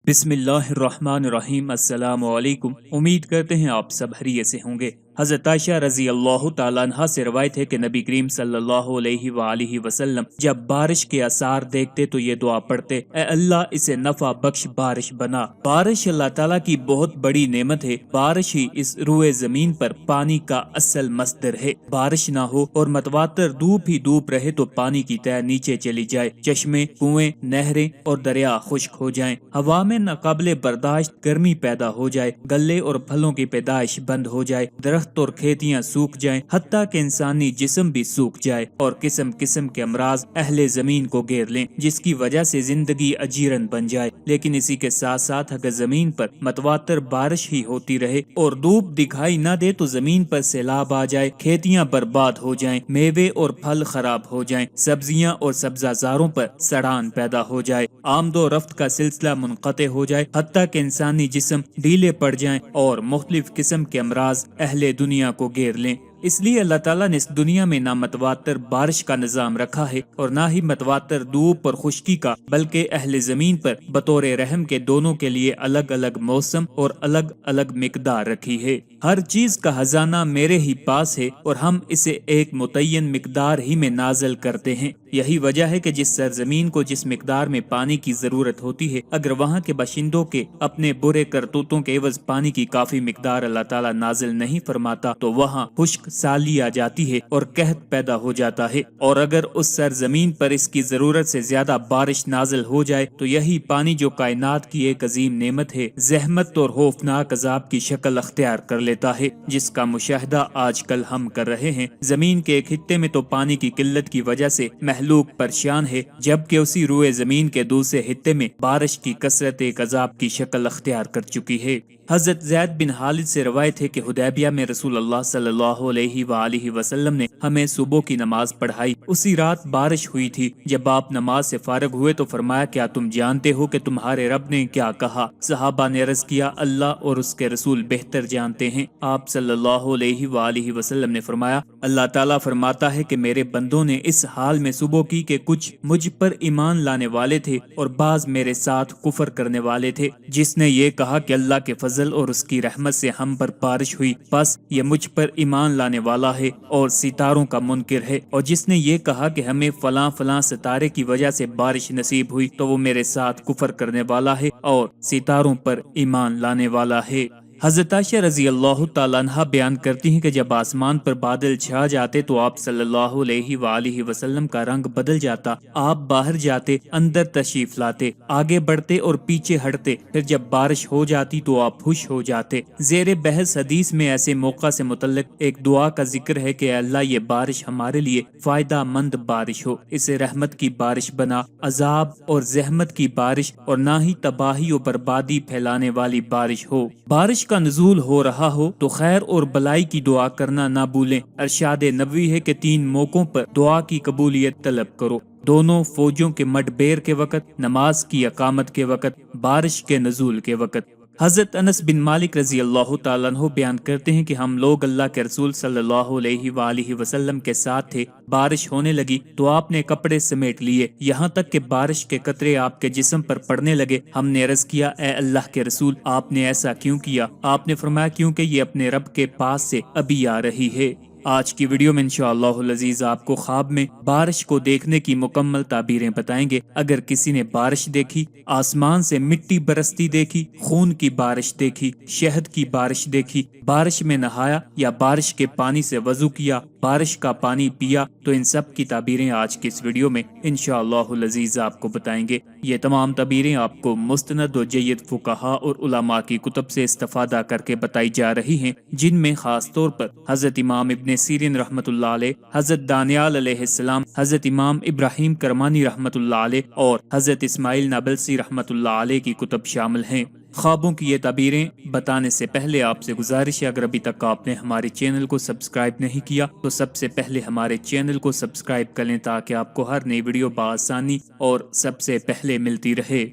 بسم اللہ الرحمن الرحیم۔ السلام علیکم۔ امید کرتے ہیں آپ سب خیریت سے ہوں گے۔ حضرت عائشہ رضی اللہ تعالیٰ عنہ سے روایت ہے کہ نبی کریم صلی اللہ علیہ وآلہ وسلم جب بارش کے آثار دیکھتے تو یہ دعا پڑھتے: اے اللہ اسے نفع بخش بارش بنا۔ بارش اللہ تعالیٰ کی بہت بڑی نعمت ہے۔ بارش ہی اس روئے زمین پر پانی کا اصل مصدر ہے۔ بارش نہ ہو اور متواتر دھوپ ہی دھوپ رہے تو پانی کی تہ نیچے چلی جائے، چشمے، کنویں، نہریں اور دریا خشک ہو جائیں، ہوا میں ناقابل برداشت گرمی پیدا ہو جائے، گلے اور پھلوں کی پیدائش بند ہو جائے، درخت اور کھیتیاں سوکھ جائیں، حتیٰ کہ انسانی جسم بھی سوکھ جائے، اور قسم قسم کے امراض اہل زمین کو گھیر لیں، جس کی وجہ سے زندگی اجیرن بن جائے۔ لیکن اسی کے ساتھ ساتھ اگر زمین پر متواتر بارش ہی ہوتی رہے اور دھوپ دکھائی نہ دے تو زمین پر سیلاب آ جائے، کھیتیاں برباد ہو جائیں، میوے اور پھل خراب ہو جائیں، سبزیاں اور سبزہ زاروں پر سڑان پیدا ہو جائے، آمد و رفت کا سلسلہ منقطع ہو جائے، حتیٰ کہ انسانی جسم ڈھیلے پڑ جائیں اور مختلف قسم کے امراض اہل دنیا کو گھیر لیں۔ اس لیے اللہ تعالیٰ نے اس دنیا میں نہ متواتر بارش کا نظام رکھا ہے اور نہ ہی متواتر دھوپ اور خشکی کا، بلکہ اہل زمین پر بطور رحم کے دونوں کے لیے الگ الگ موسم اور الگ الگ مقدار رکھی ہے۔ ہر چیز کا خزانہ میرے ہی پاس ہے اور ہم اسے ایک متعین مقدار ہی میں نازل کرتے ہیں۔ یہی وجہ ہے کہ جس سرزمین کو جس مقدار میں پانی کی ضرورت ہوتی ہے، اگر وہاں کے باشندوں کے اپنے برے کرتوتوں کے عوض پانی کی کافی مقدار اللہ تعالیٰ نازل نہیں فرماتا تو وہاں خشک سالی آ جاتی ہے اور قحط پیدا ہو جاتا ہے، اور اگر اس سرزمین پر اس کی ضرورت سے زیادہ بارش نازل ہو جائے تو یہی پانی جو کائنات کی ایک عظیم نعمت ہے، زحمت اور خوفناک عذاب کی شکل اختیار کر لیتا ہے، جس کا مشاہدہ آج کل ہم کر رہے ہیں۔ زمین کے ایک خطے میں تو پانی کی قلت کی وجہ سے مخلوق پریشان ہے، جبکہ اسی روئے زمین کے دوسرے خطے میں بارش کی کثرت ایک عذاب کی شکل اختیار کر چکی ہے۔ حضرت زید بن خالد سے روایت ہے کہ حدیبیہ میں رسول اللہ صلی اللہ علیہ وآلہ وسلم نے ہمیں صبح کی نماز پڑھائی۔ اسی رات بارش ہوئی تھی۔ جب آپ نماز سے فارغ ہوئے تو فرمایا: کیا تم جانتے ہو کہ تمہارے رب نے کیا کہا؟ صحابہ نے عرض کیا: اللہ اور اس کے رسول بہتر جانتے ہیں۔ آپ صلی اللہ علیہ وآلہ وسلم نے فرمایا: اللہ تعالیٰ فرماتا ہے کہ میرے بندوں نے اس حال میں صبح کی کہ کچھ مجھ پر ایمان لانے والے تھے اور بعض میرے ساتھ کفر کرنے والے تھے۔ جس نے یہ کہا کہ اللہ کے فضل اور اس کی رحمت سے ہم پر بارش ہوئی، بس یہ مجھ پر ایمان لانے والا ہے اور ستاروں کا منکر ہے، اور جس نے یہ کہا کہ ہمیں فلاں فلاں ستارے کی وجہ سے بارش نصیب ہوئی تو وہ میرے ساتھ کفر کرنے والا ہے اور ستاروں پر ایمان لانے والا ہے۔ حضرت عائشہ رضی اللہ تعالیٰ عنہ بیان کرتی ہیں کہ جب آسمان پر بادل چھا جاتے تو آپ صلی اللہ علیہ وآلہ وسلم کا رنگ بدل جاتا، آپ باہر جاتے، اندر تشریف لاتے، آگے بڑھتے اور پیچھے ہٹتے، پھر جب بارش ہو جاتی تو آپ خوش ہو جاتے۔ زیر بحث حدیث میں ایسے موقع سے متعلق ایک دعا کا ذکر ہے کہ اے اللہ یہ بارش ہمارے لیے فائدہ مند بارش ہو، اسے رحمت کی بارش بنا، عذاب اور زحمت کی بارش اور نہ ہی تباہی و بربادی پھیلانے والی بارش ہو۔ بارش کا نزول ہو رہا ہو تو خیر اور بلائی کی دعا کرنا نہ بھولیں۔ ارشاد نبوی ہے کہ 3 موقعوں پر دعا کی قبولیت طلب کرو: دونوں فوجوں کے مڈبیر کے وقت، نماز کی اقامت کے وقت، بارش کے نزول کے وقت۔ حضرت انس بن مالک رضی اللہ تعالیٰ عنہ بیان کرتے ہیں کہ ہم لوگ اللہ کے رسول صلی اللہ علیہ وآلہ وسلم کے ساتھ تھے، بارش ہونے لگی تو آپ نے کپڑے سمیٹ لیے، یہاں تک کہ بارش کے قطرے آپ کے جسم پر پڑنے لگے۔ ہم نے عرض کیا: اے اللہ کے رسول، آپ نے ایسا کیوں کیا؟ آپ نے فرمایا: کیونکہ یہ اپنے رب کے پاس سے ابھی آ رہی ہے۔ آج کی ویڈیو میں انشاءاللہ العزیز آپ کو خواب میں بارش کو دیکھنے کی مکمل تعبیریں بتائیں گے۔ اگر کسی نے بارش دیکھی، آسمان سے مٹی برستی دیکھی، خون کی بارش دیکھی، شہد کی بارش دیکھی، بارش میں نہایا یا بارش کے پانی سے وضو کیا، بارش کا پانی پیا، تو ان سب کی تعبیریں آج کی اس ویڈیو میں انشاءاللہ العزیز آپ کو بتائیں گے۔ یہ تمام تعبیریں آپ کو مستند و جید فقہاء اور علماء کی کتب سے استفادہ کر کے بتائی جا رہی ہیں، جن میں خاص طور پر حضرت امام ابن سیرین رحمۃ اللہ علیہ، حضرت دانیال علیہ السلام، حضرت امام ابراہیم کرمانی رحمۃ اللہ علیہ اور حضرت اسماعیل نابلسی رحمۃ اللہ علیہ کی کتب شامل ہیں۔ خوابوں کی یہ تعبیریں بتانے سے پہلے آپ سے گزارش ہے، اگر ابھی تک آپ نے ہمارے چینل کو سبسکرائب نہیں کیا تو سب سے پہلے ہمارے چینل کو سبسکرائب کر لیں تاکہ آپ کو ہر نئی ویڈیو بآسانی اور سب سے پہلے ملتی رہے۔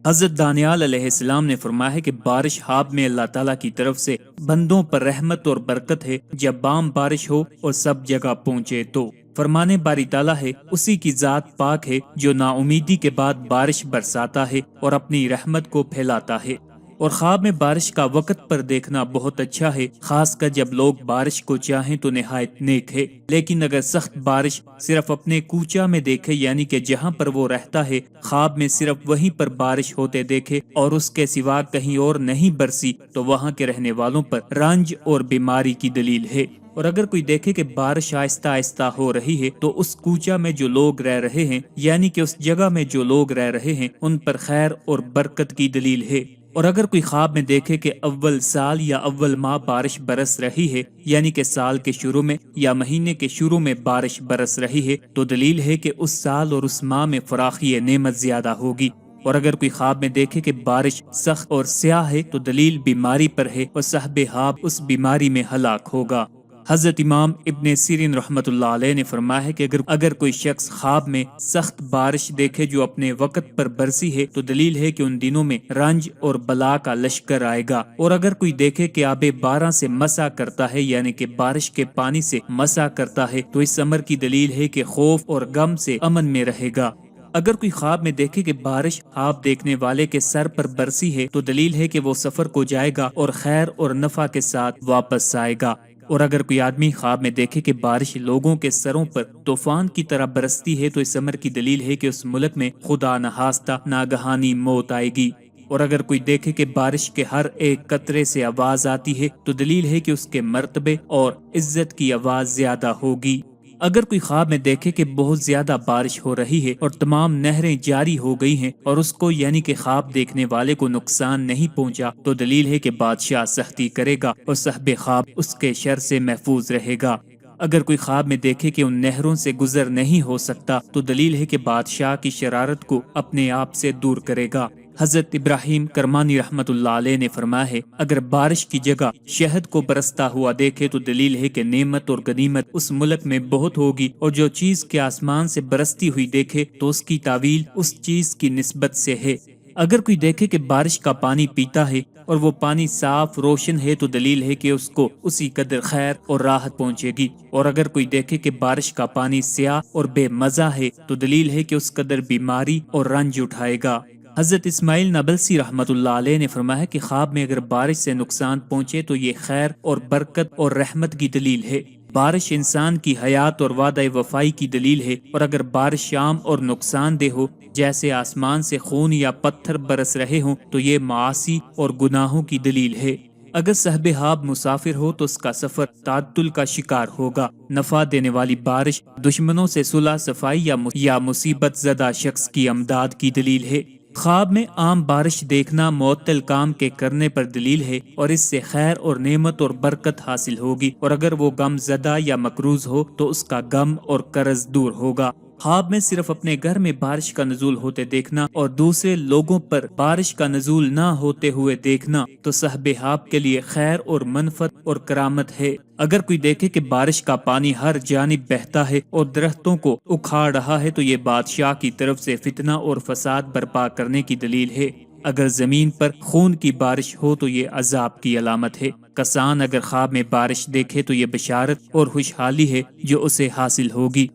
حضرت دانیال علیہ السلام نے فرمایا ہے کہ بارش خواب میں اللہ تعالیٰ کی طرف سے بندوں پر رحمت اور برکت ہے جب بام بارش ہو اور سب جگہ پہنچے تو فرمانے باری تعالیٰ ہے اسی کی ذات پاک ہے جو نا امیدی کے بعد بارش برساتا ہے اور اپنی رحمت کو پھیلاتا ہے۔ اور خواب میں بارش کا وقت پر دیکھنا بہت اچھا ہے، خاص کر جب لوگ بارش کو چاہیں تو نہایت نیک ہے، لیکن اگر سخت بارش صرف اپنے کوچہ میں دیکھے یعنی کہ جہاں پر وہ رہتا ہے خواب میں صرف وہیں پر بارش ہوتے دیکھے اور اس کے سوا کہیں اور نہیں برسی تو وہاں کے رہنے والوں پر رنج اور بیماری کی دلیل ہے۔ اور اگر کوئی دیکھے کہ بارش آہستہ آہستہ ہو رہی ہے تو اس کوچہ میں جو لوگ رہ رہے ہیں یعنی کہ اس جگہ میں جو لوگ رہ رہے ہیں ان پر خیر اور برکت کی دلیل ہے۔ اور اگر کوئی خواب میں دیکھے کہ اول سال یا اول ماہ بارش برس رہی ہے یعنی کہ سال کے شروع میں یا مہینے کے شروع میں بارش برس رہی ہے تو دلیل ہے کہ اس سال اور اس ماہ میں فراخی نعمت زیادہ ہوگی۔ اور اگر کوئی خواب میں دیکھے کہ بارش سخت اور سیاہ ہے تو دلیل بیماری پر ہے اور صاحب خواب اس بیماری میں ہلاک ہوگا۔ حضرت امام ابن سیرین رحمۃ اللہ علیہ نے فرمایا ہے کہ اگر کوئی شخص خواب میں سخت بارش دیکھے جو اپنے وقت پر برسی ہے تو دلیل ہے کہ ان دنوں میں رنج اور بلا کا لشکر آئے گا۔ اور اگر کوئی دیکھے کہ آب بارہ سے مسا کرتا ہے یعنی کہ بارش کے پانی سے مسا کرتا ہے تو اس امر کی دلیل ہے کہ خوف اور غم سے امن میں رہے گا۔ اگر کوئی خواب میں دیکھے کہ بارش خواب دیکھنے والے کے سر پر برسی ہے تو دلیل ہے کہ وہ سفر کو جائے گا اور خیر اور نفع کے ساتھ واپس آئے گا۔ اور اگر کوئی آدمی خواب میں دیکھے کہ بارش لوگوں کے سروں پر طوفان کی طرح برستی ہے تو اس امر کی دلیل ہے کہ اس ملک میں خدا نخواستہ ناگہانی موت آئے گی۔ اور اگر کوئی دیکھے کہ بارش کے ہر ایک قطرے سے آواز آتی ہے تو دلیل ہے کہ اس کے مرتبے اور عزت کی آواز زیادہ ہوگی۔ اگر کوئی خواب میں دیکھے کہ بہت زیادہ بارش ہو رہی ہے اور تمام نہریں جاری ہو گئی ہیں اور اس کو یعنی کہ خواب دیکھنے والے کو نقصان نہیں پہنچا تو دلیل ہے کہ بادشاہ سختی کرے گا اور صاحب خواب اس کے شر سے محفوظ رہے گا۔ اگر کوئی خواب میں دیکھے کہ ان نہروں سے گزر نہیں ہو سکتا تو دلیل ہے کہ بادشاہ کی شرارت کو اپنے آپ سے دور کرے گا۔ حضرت ابراہیم کرمانی رحمت اللہ علیہ نے فرمایا ہے اگر بارش کی جگہ شہد کو برستا ہوا دیکھے تو دلیل ہے کہ نعمت اور غنیمت اس ملک میں بہت ہوگی، اور جو چیز کے آسمان سے برستی ہوئی دیکھے تو اس کی تعویل اس چیز کی نسبت سے ہے۔ اگر کوئی دیکھے کہ بارش کا پانی پیتا ہے اور وہ پانی صاف روشن ہے تو دلیل ہے کہ اس کو اسی قدر خیر اور راحت پہنچے گی، اور اگر کوئی دیکھے کہ بارش کا پانی سیاہ اور بے مزہ ہے تو دلیل ہے کہ اس قدر بیماری اور رنج اٹھائے گا۔ حضرت اسماعیل نابلسی رحمت اللہ علیہ نے فرمایا کہ خواب میں اگر بارش سے نقصان پہنچے تو یہ خیر اور برکت اور رحمت کی دلیل ہے۔ بارش انسان کی حیات اور وعدہ وفائی کی دلیل ہے، اور اگر بارش شام اور نقصان دہ ہو جیسے آسمان سے خون یا پتھر برس رہے ہوں تو یہ معاصی اور گناہوں کی دلیل ہے۔ اگر صاحب خواب مسافر ہو تو اس کا سفر تعطل کا شکار ہوگا۔ نفع دینے والی بارش دشمنوں سے صلح صفائی یا مصیبت زدہ شخص کی امداد کی دلیل ہے۔ خواب میں عام بارش دیکھنا معطل کام کے کرنے پر دلیل ہے اور اس سے خیر اور نعمت اور برکت حاصل ہوگی، اور اگر وہ غم زدہ یا مقروض ہو تو اس کا غم اور قرض دور ہوگا۔ خواب میں صرف اپنے گھر میں بارش کا نزول ہوتے دیکھنا اور دوسرے لوگوں پر بارش کا نزول نہ ہوتے ہوئے دیکھنا تو صاحب خواب کے لیے خیر اور منفعت اور کرامت ہے۔ اگر کوئی دیکھے کہ بارش کا پانی ہر جانب بہتا ہے اور درختوں کو اکھاڑ رہا ہے تو یہ بادشاہ کی طرف سے فتنہ اور فساد برپا کرنے کی دلیل ہے۔ اگر زمین پر خون کی بارش ہو تو یہ عذاب کی علامت ہے۔ کسان اگر خواب میں بارش دیکھے تو یہ بشارت اور خوشحالی ہے جو اسے حاصل ہوگی۔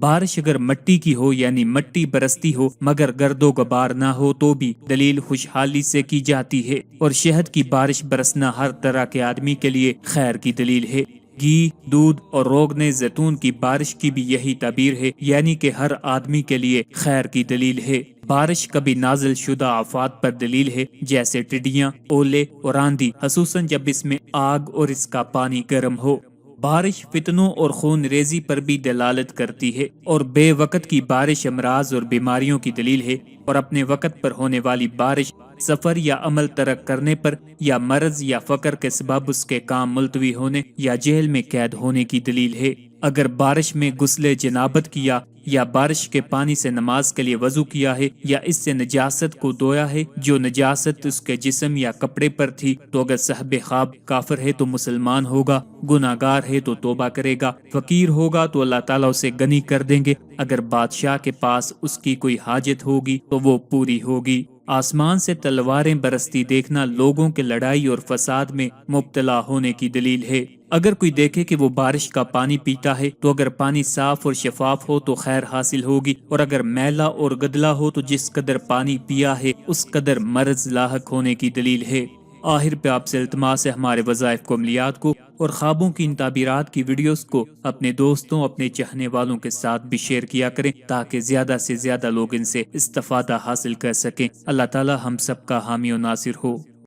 بارش اگر مٹی کی ہو یعنی مٹی برستی ہو مگر گرد و غبار نہ ہو تو بھی دلیل خوشحالی سے کی جاتی ہے، اور شہد کی بارش برسنا ہر طرح کے آدمی کے لیے خیر کی دلیل ہے۔ گھی، دودھ اور روغن زیتون کی بارش کی بھی یہی تعبیر ہے، یعنی کہ ہر آدمی کے لیے خیر کی دلیل ہے۔ بارش کبھی نازل شدہ آفات پر دلیل ہے جیسے ٹڈیاں، اولے اور آندھی، خصوصاً جب اس میں آگ اور اس کا پانی گرم ہو۔ بارش فتنوں اور خون ریزی پر بھی دلالت کرتی ہے، اور بے وقت کی بارش امراض اور بیماریوں کی دلیل ہے، اور اپنے وقت پر ہونے والی بارش سفر یا عمل ترک کرنے پر یا مرض یا فقر کے سبب اس کے کام ملتوی ہونے یا جیل میں قید ہونے کی دلیل ہے۔ اگر بارش میں غسل جنابت کیا یا بارش کے پانی سے نماز کے لیے وضو کیا ہے یا اس سے نجاست کو دھویا ہے جو نجاست اس کے جسم یا کپڑے پر تھی تو اگر صاحب خواب کافر ہے تو مسلمان ہوگا، گناہ گار ہے تو توبہ کرے گا، فقیر ہوگا تو اللہ تعالیٰ اسے غنی کر دیں گے، اگر بادشاہ کے پاس اس کی کوئی حاجت ہوگی تو وہ پوری ہوگی۔ آسمان سے تلواریں برستی دیکھنا لوگوں کے لڑائی اور فساد میں مبتلا ہونے کی دلیل ہے۔ اگر کوئی دیکھے کہ وہ بارش کا پانی پیتا ہے تو اگر پانی صاف اور شفاف ہو تو خیر حاصل ہوگی، اور اگر میلا اور گدلا ہو تو جس قدر پانی پیا ہے اس قدر مرض لاحق ہونے کی دلیل ہے۔ آخر پہ آپ سے التماس ہے ہمارے وظائف کو، عملیات کو اور خوابوں کی ان تعبیرات کی ویڈیوز کو اپنے دوستوں، اپنے چاہنے والوں کے ساتھ بھی شیئر کیا کریں تاکہ زیادہ سے زیادہ لوگ ان سے استفادہ حاصل کر سکیں۔ اللہ تعالی ہم سب کا حامی و ناصر ہو۔